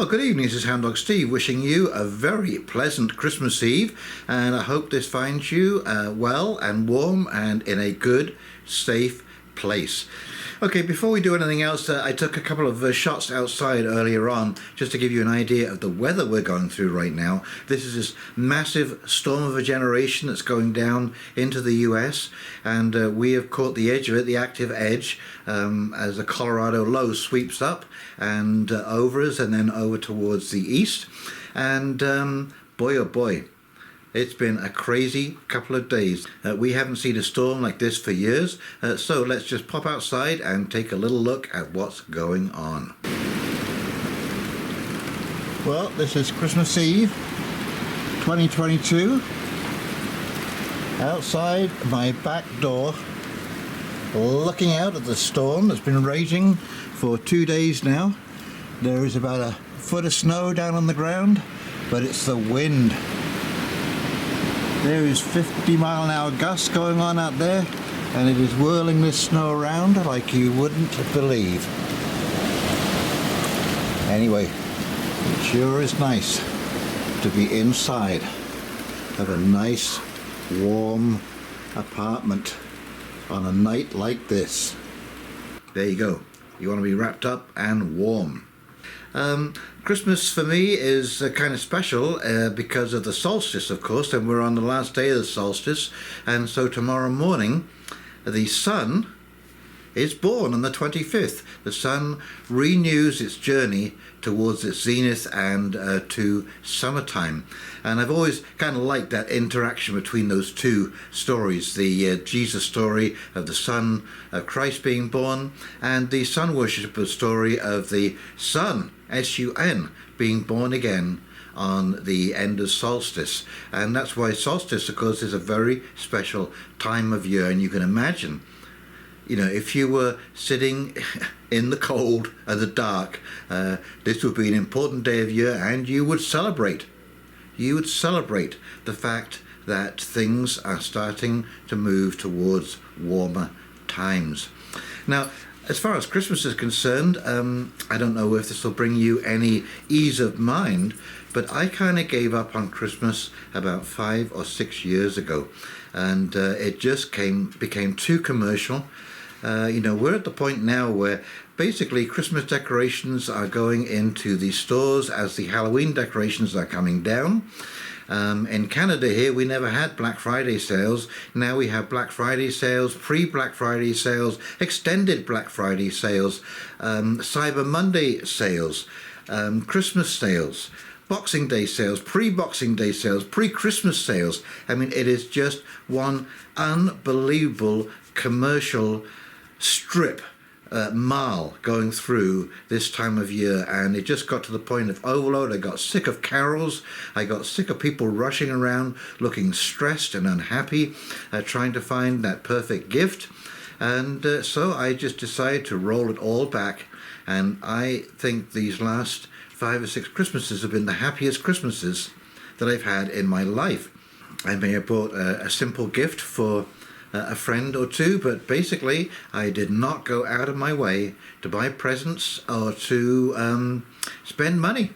good evening, this is Houndog Steve wishing you a very pleasant Christmas Eve, and I hope this finds you well and warm and in a good, safe place. Okay, before we do anything else, I took a couple of shots outside earlier on just to give you an idea of the weather we're going through right now. This is this massive storm of a generation that's going down into the US, and we have caught the edge of it, the active edge, as the Colorado low sweeps up and over us and then over towards the east. And boy oh boy, it's been a crazy couple of days. We haven't seen a storm like this for years, so let's just pop outside and take a little look at what's going on. Well, this is Christmas Eve 2022. Outside my back door, looking out at the storm that's been raging for 2 days now. There is about a foot of snow down on the ground, but it's the wind. There is 50-mile-an-hour gusts going on out there, and it is whirling this snow around like you wouldn't believe. Anyway, it sure is nice to be inside of a nice, warm apartment on a night like this. There you go. You want to be wrapped up and warm. Christmas for me is kind of special because of the solstice, of course, and we're on the last day of the solstice, and so tomorrow morning the sun is born on the 25th. The sun renews its journey towards its zenith and to summertime. And I've always kind of liked that interaction between those two stories, the Jesus story of the Son of Christ being born, and the sun worshipper story of the Sun, S-U-N, being born again on the end of solstice. And that's why solstice, of course, is a very special time of year. And you can imagine, you know, if you were sitting in the cold and the dark, this would be an important day of year, and you would celebrate. You would celebrate the fact that things are starting to move towards warmer times. Now, as far as Christmas is concerned, I don't know if this will bring you any ease of mind, but I kind of gave up on Christmas about 5 or 6 years ago, and it just became too commercial. You know, we're at the point now where basically Christmas decorations are going into the stores as the Halloween decorations are coming down. In Canada here, we never had Black Friday sales. Now we have Black Friday sales, pre-Black Friday sales, extended Black Friday sales, Cyber Monday sales, Christmas sales, Boxing Day sales, pre-Boxing Day sales, pre-Christmas sales. I mean, it is just one unbelievable commercial strip mile going through this time of year, and it just got to the point of overload. I got sick of carols. I got sick of people rushing around looking stressed and unhappy, trying to find that perfect gift, and so I just decided to roll it all back. And I think these last 5 or 6 Christmases have been the happiest Christmases that I've had in my life. I may have bought a simple gift for a friend or two, but basically I did not go out of my way to buy presents or to spend money.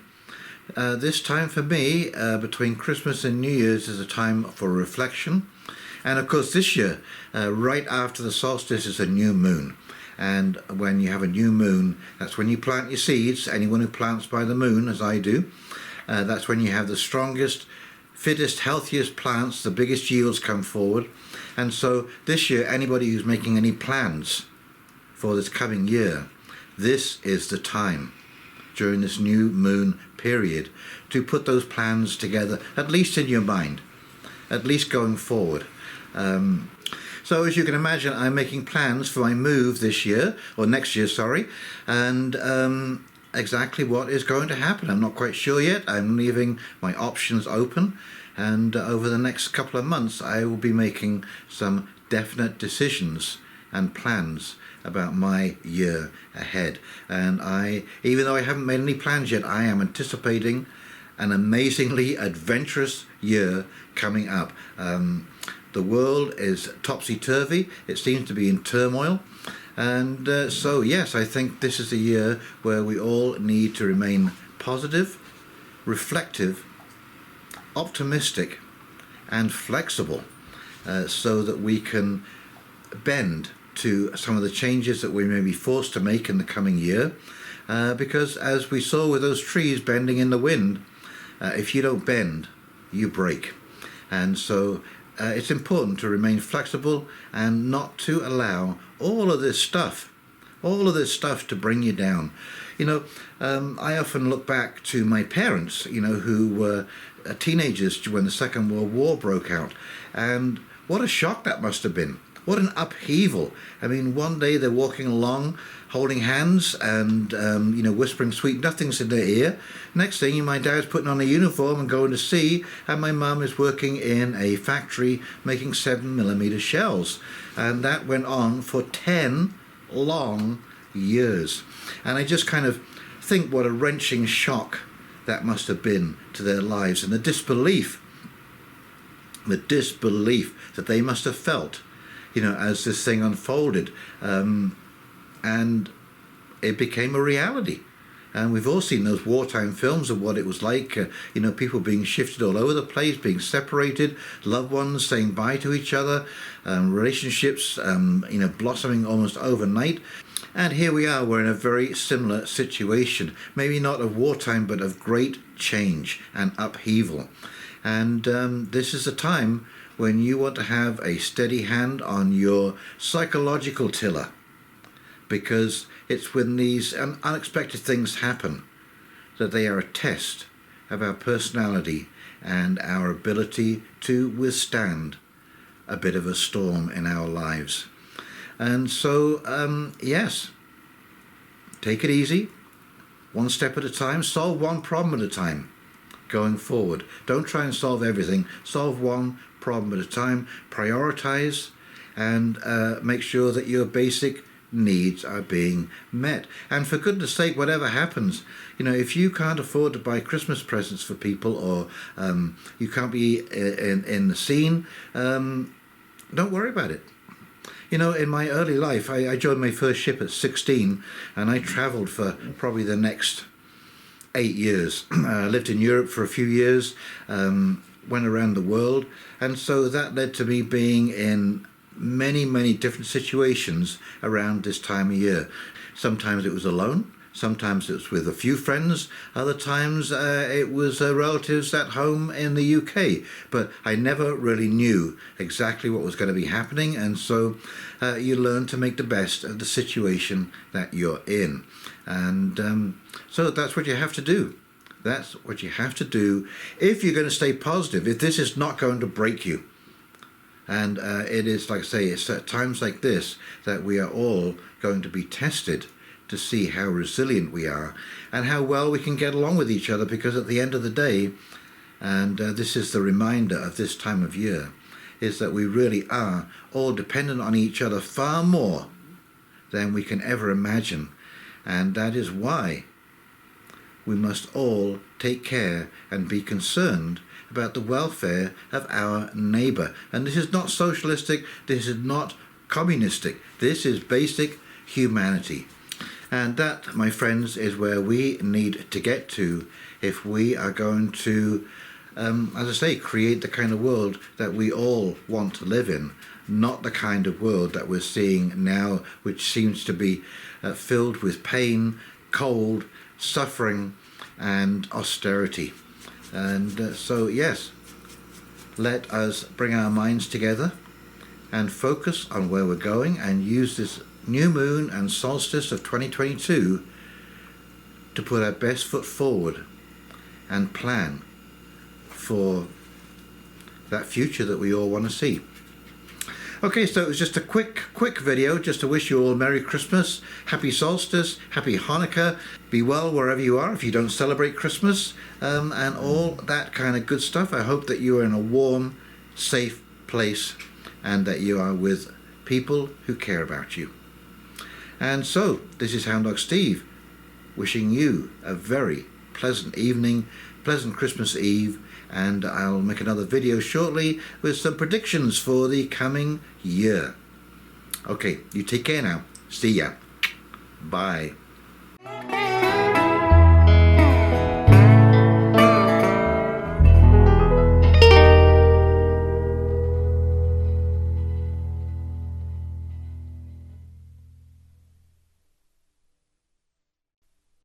This time for me, between Christmas and New Year's, is a time for reflection. And of course this year, right after the solstice, is a new moon. And when you have a new moon, that's when you plant your seeds. Anyone who plants by the moon, as I do, that's when you have the strongest, fittest, healthiest plants, the biggest yields come forward. And so this year, anybody who's making any plans for this coming year, this is the time during this new moon period to put those plans together, at least in your mind, at least going forward. So as you can imagine, I'm making plans for my move this year, or next year, sorry, and exactly what is going to happen, I'm not quite sure yet. I'm leaving my options open. And over the next couple of months, I will be making some definite decisions and plans about my year ahead. And even though I haven't made any plans yet, I am anticipating an amazingly adventurous year coming up. The world is topsy-turvy. It seems to be in turmoil. And so, yes, I think this is a year where we all need to remain positive, reflective, optimistic, and flexible, so that we can bend to some of the changes that we may be forced to make in the coming year. Because as we saw with those trees bending in the wind, if you don't bend, you break. And so it's important to remain flexible and not to allow all of this stuff to bring you down. I often look back to my parents, who were teenagers when the Second World War broke out, and what a shock that must have been. What an upheaval. I mean, one day they're walking along, holding hands and, whispering sweet nothings in their ear. Next thing, my dad's putting on a uniform and going to sea, and my mum is working in a factory making 7mm shells. And that went on for 10 long years. And I just kind of think what a wrenching shock that must have been to their lives, and the disbelief that they must have felt, as this thing unfolded, and it became a reality. And we've all seen those wartime films of what it was like, people being shifted all over the place, being separated, loved ones saying bye to each other, relationships, blossoming almost overnight. And here we are, we're in a very similar situation, maybe not of wartime, but of great change and upheaval. And this is a time when you want to have a steady hand on your psychological tiller, because it's when these unexpected things happen that they are a test of our personality and our ability to withstand a bit of a storm in our lives. And so, yes, take it easy, one step at a time, solve one problem at a time going forward. Don't try and solve everything, solve one problem at a time, prioritize, and make sure that your basic needs are being met. And for goodness sake, whatever happens, if you can't afford to buy Christmas presents for people, or you can't be in the scene, don't worry about it. In my early life, I joined my first ship at 16, and I traveled for probably the next 8 years. I lived in Europe for a few years, went around the world, and so that led to me being in many different situations around this time of year. Sometimes it was alone, sometimes it was with a few friends, other times it was relatives at home in the UK, but I never really knew exactly what was going to be happening, and so you learn to make the best of the situation that you're in. And so that's what you have to do. That's what you have to do if you're going to stay positive, if this is not going to break you. And it is, like I say, it's at times like this that we are all going to be tested to see how resilient we are and how well we can get along with each other, because at the end of the day, and this is the reminder of this time of year, is that we really are all dependent on each other far more than we can ever imagine. And that is why we must all take care and be concerned about the welfare of our neighbour. And this is not socialistic, this is not communistic, this is basic humanity. And that, my friends, is where we need to get to if we are going to, as I say, create the kind of world that we all want to live in, not the kind of world that we're seeing now, which seems to be filled with pain, cold, suffering, and austerity. And so, yes, let us bring our minds together and focus on where we're going, and use this new moon and solstice of 2022 to put our best foot forward and plan for that future that we all want to see. Okay, so it was just a quick video just to wish you all Merry Christmas, Happy Solstice, Happy Hanukkah. Be well wherever you are if you don't celebrate Christmas, and all that kind of good stuff. I hope that you are in a warm, safe place and that you are with people who care about you. And so, this is Houndog Steve, wishing you a very pleasant evening, pleasant Christmas Eve, and I'll make another video shortly with some predictions for the coming year. Okay, you take care now. See ya. Bye.